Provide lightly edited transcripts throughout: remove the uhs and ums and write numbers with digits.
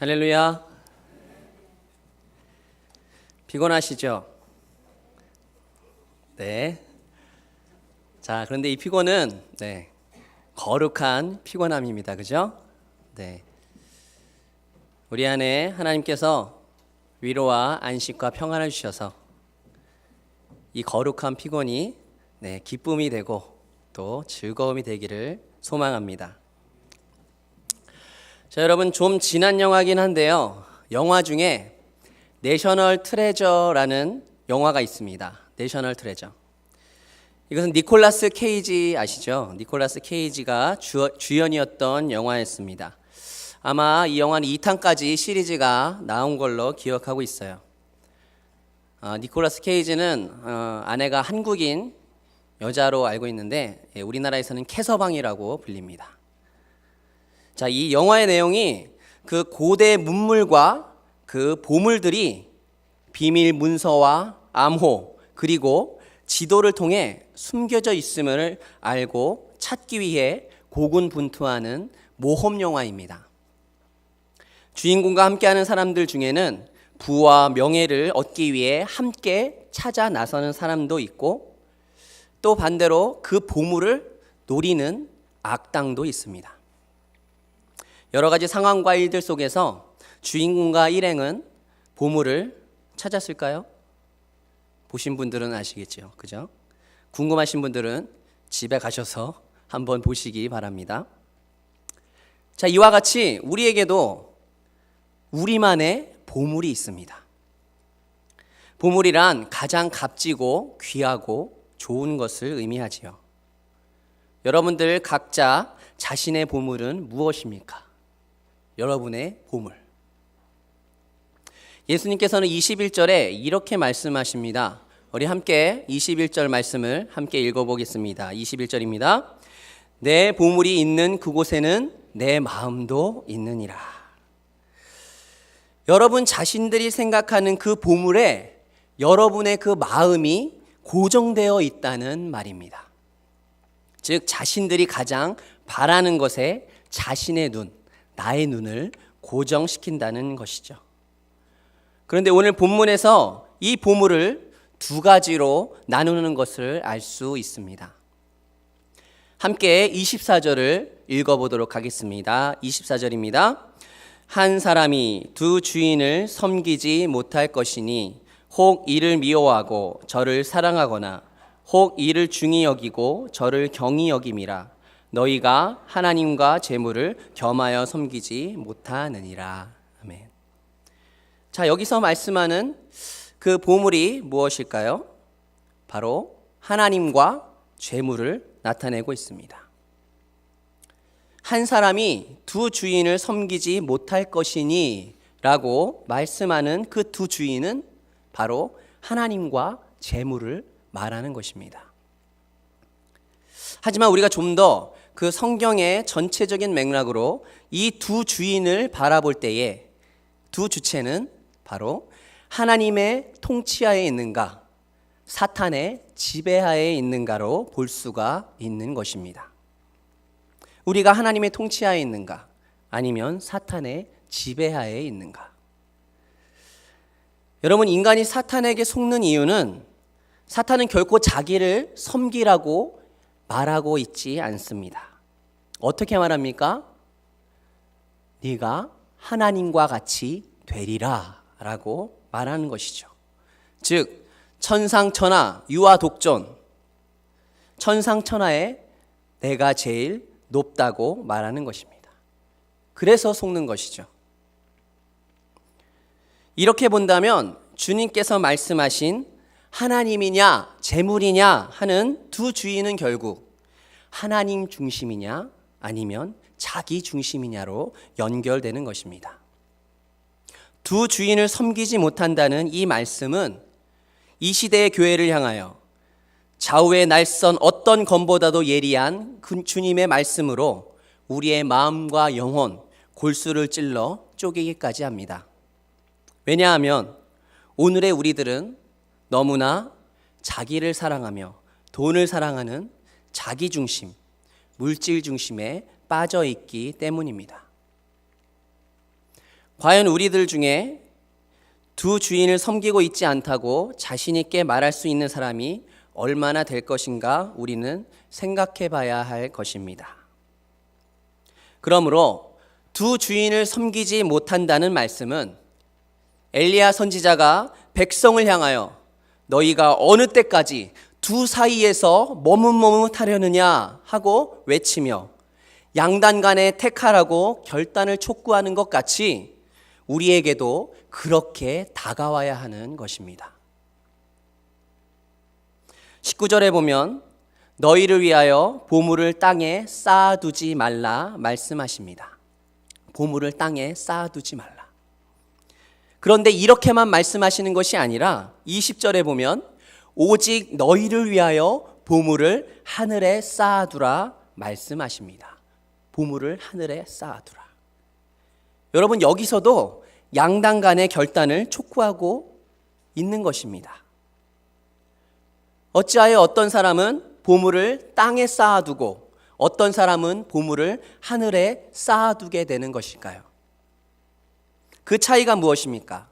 할렐루야. 피곤하시죠? 네. 자, 그런데 이 피곤은 거룩한 피곤함입니다. 그죠? 네. 우리 안에 하나님께서 위로와 안식과 평안을 주셔서 이 거룩한 피곤이 기쁨이 되고 또 즐거움이 되기를 소망합니다. 자, 여러분, 좀 지난 영화긴 한데요. 영화 중에 내셔널 트레저라는 영화가 있습니다. 내셔널 트레저. 이것은 니콜라스 케이지 아시죠? 니콜라스 케이지가 주연이었던 영화였습니다. 아마 이 영화는 2탄까지 시리즈가 나온 걸로 기억하고 있어요. 니콜라스 케이지는 아내가 한국인 여자로 알고 있는데 우리나라에서는 캐서방이라고 불립니다. 자, 이 영화의 내용이 그 고대 문물과 그 보물들이 비밀 문서와 암호 그리고 지도를 통해 숨겨져 있음을 알고 찾기 위해 고군분투하는 모험 영화입니다. 주인공과 함께하는 사람들 중에는 부와 명예를 얻기 위해 함께 찾아 나서는 사람도 있고 또 반대로 그 보물을 노리는 악당도 있습니다. 여러 가지 상황과 일들 속에서 주인공과 일행은 보물을 찾았을까요? 보신 분들은 아시겠죠, 그죠? 궁금하신 분들은 집에 가셔서 한번 보시기 바랍니다. 자, 이와 같이 우리에게도 우리만의 보물이 있습니다. 보물이란 가장 값지고 귀하고 좋은 것을 의미하지요. 여러분들 각자 자신의 보물은 무엇입니까? 여러분의 보물. 예수님께서는 21절에 이렇게 말씀하십니다. 우리 함께 21절 말씀을 함께 읽어보겠습니다. 21절입니다. 내 보물이 있는 그곳에는 내 마음도 있느니라. 여러분 자신들이 생각하는 그 보물에 여러분의 그 마음이 고정되어 있다는 말입니다. 즉 자신들이 가장 바라는 것에 자신의 눈, 나의 눈을 고정시킨다는 것이죠. 그런데 오늘 본문에서 이 보물을 두 가지로 나누는 것을 알 수 있습니다. 함께 24절을 읽어보도록 하겠습니다. 24절입니다. 한 사람이 두 주인을 섬기지 못할 것이니 혹 이를 미워하고 저를 사랑하거나 혹 이를 중히 여기고 저를 경히 여김이라. 너희가 하나님과 재물을 겸하여 섬기지 못하느니라. 아멘. 자, 여기서 말씀하는 그 보물이 무엇일까요? 바로 하나님과 재물을 나타내고 있습니다. 한 사람이 두 주인을 섬기지 못할 것이니 라고 말씀하는 그 두 주인은 바로 하나님과 재물을 말하는 것입니다. 하지만 우리가 좀 더 그 성경의 전체적인 맥락으로 이 두 주인을 바라볼 때에 두 주체는 바로 하나님의 통치하에 있는가, 사탄의 지배하에 있는가로 볼 수가 있는 것입니다. 우리가 하나님의 통치하에 있는가, 아니면 사탄의 지배하에 있는가. 여러분, 인간이 사탄에게 속는 이유는 사탄은 결코 자기를 섬기라고 말하고 있지 않습니다. 어떻게 말합니까? 네가 하나님과 같이 되리라 라고 말하는 것이죠. 즉 천상천하 유아독존, 천상천하에 내가 제일 높다고 말하는 것입니다. 그래서 속는 것이죠. 이렇게 본다면 주님께서 말씀하신 하나님이냐 재물이냐 하는 두 주인은 결국 하나님 중심이냐 아니면 자기 중심이냐로 연결되는 것입니다. 두 주인을 섬기지 못한다는 이 말씀은 이 시대의 교회를 향하여 좌우의 날선 어떤 검보다도 예리한 그 주님의 말씀으로 우리의 마음과 영혼, 골수를 찔러 쪼개기까지 합니다. 왜냐하면 오늘의 우리들은 너무나 자기를 사랑하며 돈을 사랑하는 자기 중심, 물질 중심에 빠져 있기 때문입니다. 과연 우리들 중에 두 주인을 섬기고 있지 않다고 자신 있게 말할 수 있는 사람이 얼마나 될 것인가 우리는 생각해 봐야 할 것입니다. 그러므로 두 주인을 섬기지 못한다는 말씀은 엘리야 선지자가 백성을 향하여 너희가 어느 때까지 두 사이에서 머뭇머뭇하려느냐 하고 외치며 양단 간에 택하라고 결단을 촉구하는 것 같이 우리에게도 그렇게 다가와야 하는 것입니다. 19절에 보면 너희를 위하여 보물을 땅에 쌓아두지 말라 말씀하십니다. 보물을 땅에 쌓아두지 말라. 그런데 이렇게만 말씀하시는 것이 아니라 20절에 보면 오직 너희를 위하여 보물을 하늘에 쌓아두라 말씀하십니다. 보물을 하늘에 쌓아두라. 여러분, 여기서도 양당 간의 결단을 촉구하고 있는 것입니다. 어찌하여 어떤 사람은 보물을 땅에 쌓아두고 어떤 사람은 보물을 하늘에 쌓아두게 되는 것일까요? 그 차이가 무엇입니까?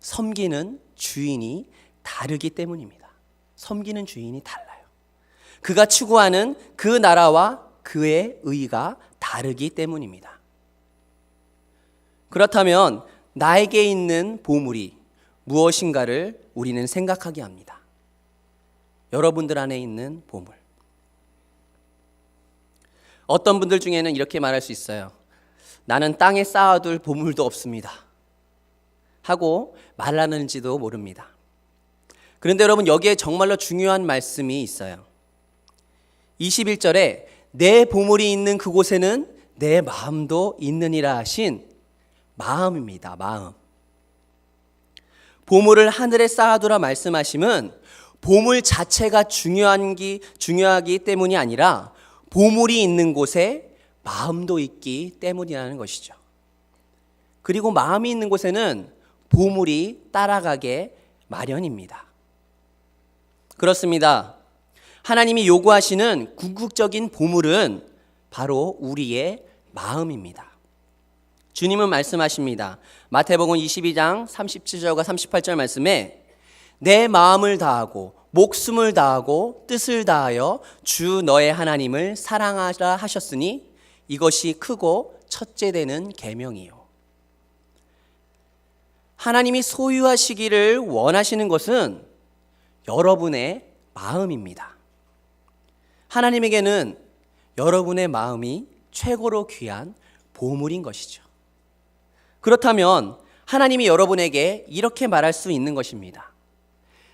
섬기는 주인이 다르기 때문입니다. 섬기는 주인이 달라요. 그가 추구하는 그 나라와 그의 의가 다르기 때문입니다. 그렇다면 나에게 있는 보물이 무엇인가를 우리는 생각하게 합니다. 여러분들 안에 있는 보물. 어떤 분들 중에는 이렇게 말할 수 있어요. 나는 땅에 쌓아둘 보물도 없습니다 하고 말하는지도 모릅니다. 그런데 여러분, 여기에 정말로 중요한 말씀이 있어요. 21절에 내 보물이 있는 그곳에는 내 마음도 있느니라 하신 마음입니다. 마음. 보물을 하늘에 쌓아두라 말씀하심은 보물 자체가 중요하기 때문이 아니라 보물이 있는 곳에 마음도 있기 때문이라는 것이죠. 그리고 마음이 있는 곳에는 보물이 따라가게 마련입니다. 그렇습니다. 하나님이 요구하시는 궁극적인 보물은 바로 우리의 마음입니다. 주님은 말씀하십니다. 마태복음 22장 37절과 38절 말씀에 내 마음을 다하고 목숨을 다하고 뜻을 다하여 주 너의 하나님을 사랑하라 하셨으니 이것이 크고 첫째 되는 계명이요. 하나님이 소유하시기를 원하시는 것은 여러분의 마음입니다. 하나님에게는 여러분의 마음이 최고로 귀한 보물인 것이죠. 그렇다면 하나님이 여러분에게 이렇게 말할 수 있는 것입니다.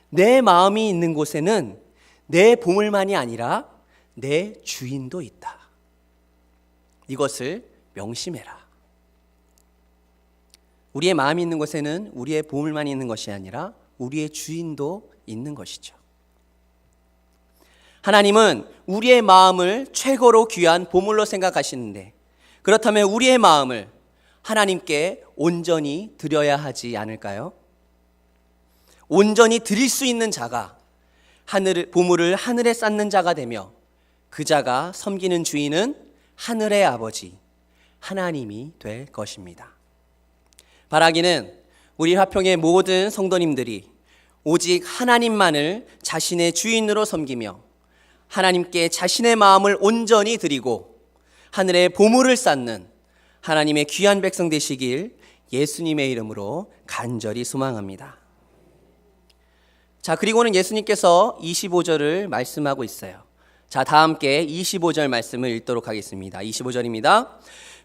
내 마음이 있는 곳에는 내 보물만이 아니라 내 주인도 있다. 이것을 명심해라. 우리의 마음이 있는 곳에는 우리의 보물만이 있는 것이 아니라 우리의 주인도 있는 것이죠. 하나님은 우리의 마음을 최고로 귀한 보물로 생각하시는데, 그렇다면 우리의 마음을 하나님께 온전히 드려야 하지 않을까요? 온전히 드릴 수 있는 자가 보물을 하늘에 쌓는 자가 되며 그 자가 섬기는 주인은 하늘의 아버지 하나님이 될 것입니다. 바라기는 우리 화평의 모든 성도님들이 오직 하나님만을 자신의 주인으로 섬기며 하나님께 자신의 마음을 온전히 드리고 하늘의 보물을 쌓는 하나님의 귀한 백성 되시길 예수님의 이름으로 간절히 소망합니다. 자, 그리고는 예수님께서 25절을 말씀하고 있어요. 자, 다 함께 25절 말씀을 읽도록 하겠습니다. 25절입니다.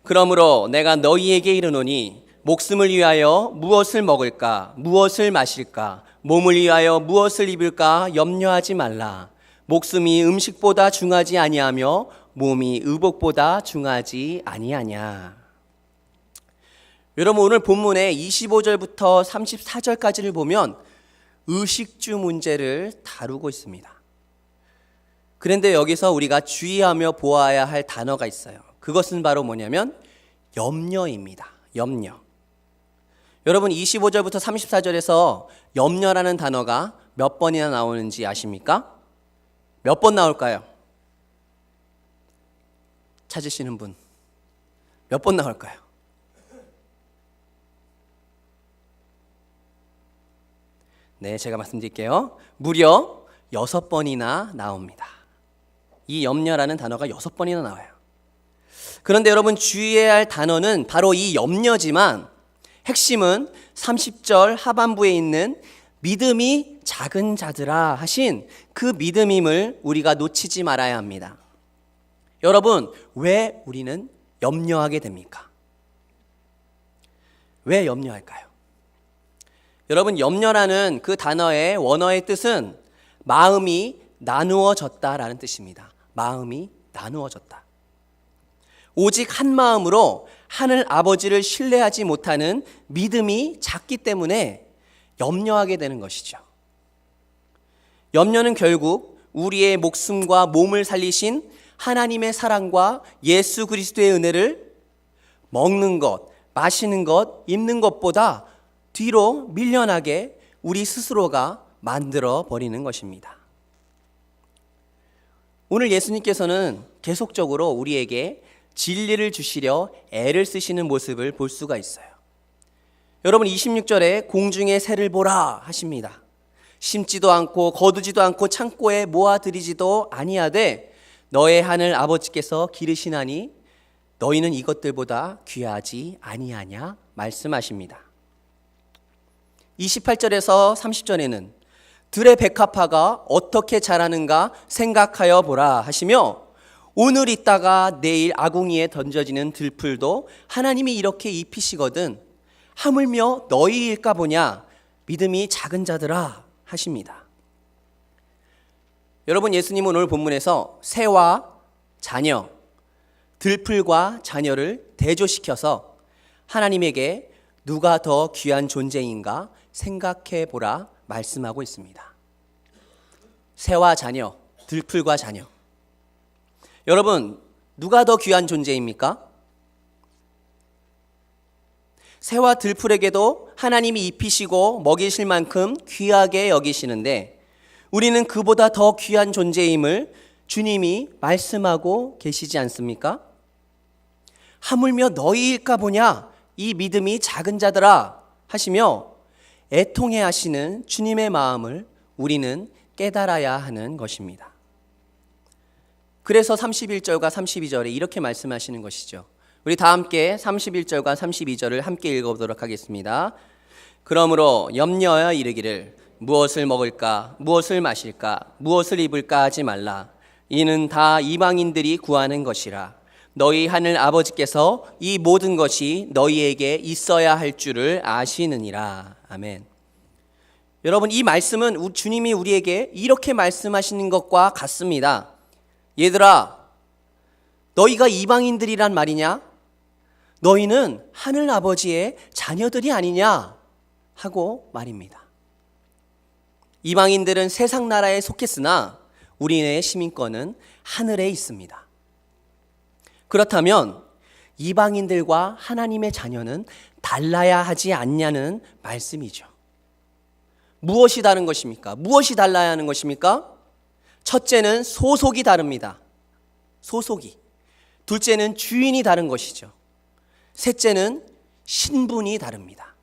그러므로 내가 너희에게 이르노니 목숨을 위하여 무엇을 먹을까, 무엇을 마실까, 몸을 위하여 무엇을 입을까 염려하지 말라. 목숨이 음식보다 중하지 아니하며 몸이 의복보다 중하지 아니하냐. 여러분, 오늘 본문의 25절부터 34절까지를 보면 의식주 문제를 다루고 있습니다. 그런데 여기서 우리가 주의하며 보아야 할 단어가 있어요. 그것은 바로 뭐냐면 염려입니다. 염려. 여러분, 25절부터 34절에서 염려라는 단어가 몇 번이나 나오는지 아십니까? 몇 번 나올까요? 찾으시는 분. 몇 번 나올까요? 네, 제가 말씀드릴게요. 무려 6번이나 나옵니다. 이 염려라는 단어가 6번이나 나와요. 그런데 여러분 주의해야 할 단어는 바로 이 염려지만 핵심은 30절 하반부에 있는 믿음이 작은 자들아 하신 그 믿음임을 우리가 놓치지 말아야 합니다. 여러분, 왜 우리는 염려하게 됩니까? 왜 염려할까요? 여러분, 염려라는 그 단어의 원어의 뜻은 마음이 나누어졌다라는 뜻입니다. 마음이 나누어졌다. 오직 한 마음으로 하늘 아버지를 신뢰하지 못하는 믿음이 작기 때문에 염려하게 되는 것이죠. 염려는 결국 우리의 목숨과 몸을 살리신 하나님의 사랑과 예수 그리스도의 은혜를 먹는 것, 마시는 것, 입는 것보다 뒤로 밀려나게 우리 스스로가 만들어 버리는 것입니다. 오늘 예수님께서는 계속적으로 우리에게 진리를 주시려 애를 쓰시는 모습을 볼 수가 있어요. 여러분 26절에 공중의 새를 보라 하십니다. 심지도 않고 거두지도 않고 창고에 모아들이지도 아니하되 너의 하늘 아버지께서 기르시나니 너희는 이것들보다 귀하지 아니하냐 말씀하십니다. 28절에서 30절에는 들의 백합화가 어떻게 자라는가 생각하여 보라 하시며 오늘 있다가 내일 아궁이에 던져지는 들풀도 하나님이 이렇게 입히시거든 하물며 너희일까 보냐 믿음이 작은 자들아 하십니다. 여러분 예수님은 오늘 본문에서 새와 자녀, 들풀과 자녀를 대조시켜서 하나님에게 누가 더 귀한 존재인가 생각해 보라 말씀하고 있습니다. 새와 자녀, 들풀과 자녀. 여러분, 누가 더 귀한 존재입니까? 새와 들풀에게도 하나님이 입히시고 먹이실 만큼 귀하게 여기시는데 우리는 그보다 더 귀한 존재임을 주님이 말씀하고 계시지 않습니까? 하물며 너희일까 보냐 이 믿음이 작은 자들아 하시며 애통해 하시는 주님의 마음을 우리는 깨달아야 하는 것입니다. 그래서 31절과 32절에 이렇게 말씀하시는 것이죠. 우리 다 함께 31절과 32절을 함께 읽어보도록 하겠습니다. 그러므로 염려하여 이르기를 무엇을 먹을까 무엇을 마실까 무엇을 입을까 하지 말라. 이는 다 이방인들이 구하는 것이라. 너희 하늘 아버지께서 이 모든 것이 너희에게 있어야 할 줄을 아시느니라. 아멘. 여러분 이 말씀은 주님이 우리에게 이렇게 말씀하시는 것과 같습니다. 얘들아, 너희가 이방인들이란 말이냐? 너희는 하늘 아버지의 자녀들이 아니냐? 하고 말입니다. 이방인들은 세상 나라에 속했으나 우리의 시민권은 하늘에 있습니다. 그렇다면 이방인들과 하나님의 자녀는 달라야 하지 않냐는 말씀이죠. 무엇이 다른 것입니까? 무엇이 달라야 하는 것입니까? 첫째는 소속이 다릅니다. 소속이. 둘째는 주인이 다른 것이죠. 셋째는 신분이 다릅니다.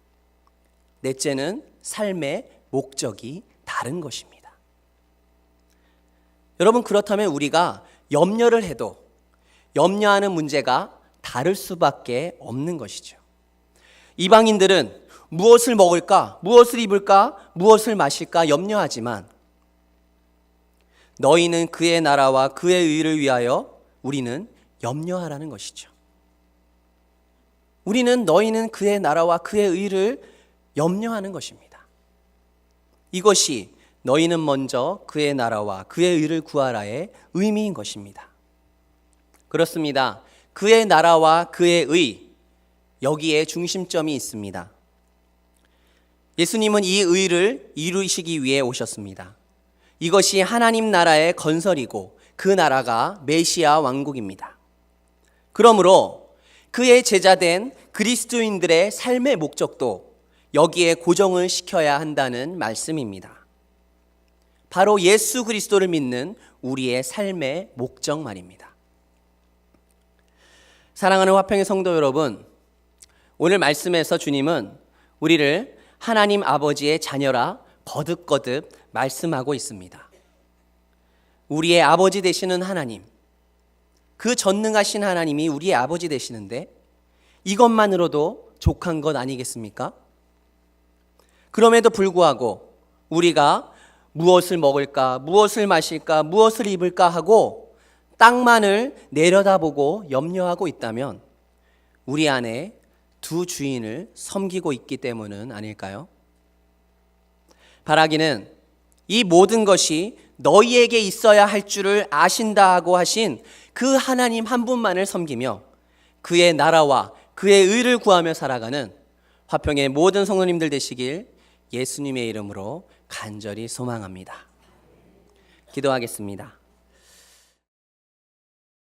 넷째는 삶의 목적이 다른 것입니다. 여러분 그렇다면 우리가 염려를 해도 염려하는 문제가 다를 수밖에 없는 것이죠. 이방인들은 무엇을 먹을까, 무엇을 입을까, 무엇을 마실까 염려하지만 너희는 그의 나라와 그의 의를 위하여 우리는 염려하라는 것이죠. 우리는 너희는 그의 나라와 그의 의를 염려하는 것입니다. 이것이 너희는 먼저 그의 나라와 그의 의를 구하라의 의미인 것입니다. 그렇습니다. 그의 나라와 그의 의, 여기에 중심점이 있습니다. 예수님은 이 의를 이루시기 위해 오셨습니다. 이것이 하나님 나라의 건설이고 그 나라가 메시아 왕국입니다. 그러므로 그의 제자된 그리스도인들의 삶의 목적도 여기에 고정을 시켜야 한다는 말씀입니다. 바로 예수 그리스도를 믿는 우리의 삶의 목적 말입니다. 사랑하는 화평의 성도 여러분, 오늘 말씀에서 주님은 우리를 하나님 아버지의 자녀라 거듭거듭 말씀하고 있습니다. 우리의 아버지 되시는 하나님, 그 전능하신 하나님이 우리의 아버지 되시는데 이것만으로도 족한 것 아니겠습니까? 그럼에도 불구하고 우리가 무엇을 먹을까, 무엇을 마실까, 무엇을 입을까 하고 땅만을 내려다보고 염려하고 있다면 우리 안에 두 주인을 섬기고 있기 때문은 아닐까요? 바라기는 이 모든 것이 너희에게 있어야 할 줄을 아신다 하고 하신 그 하나님 한 분만을 섬기며 그의 나라와 그의 의를 구하며 살아가는 화평의 모든 성도님들 되시길 예수님의 이름으로 간절히 소망합니다. 기도하겠습니다.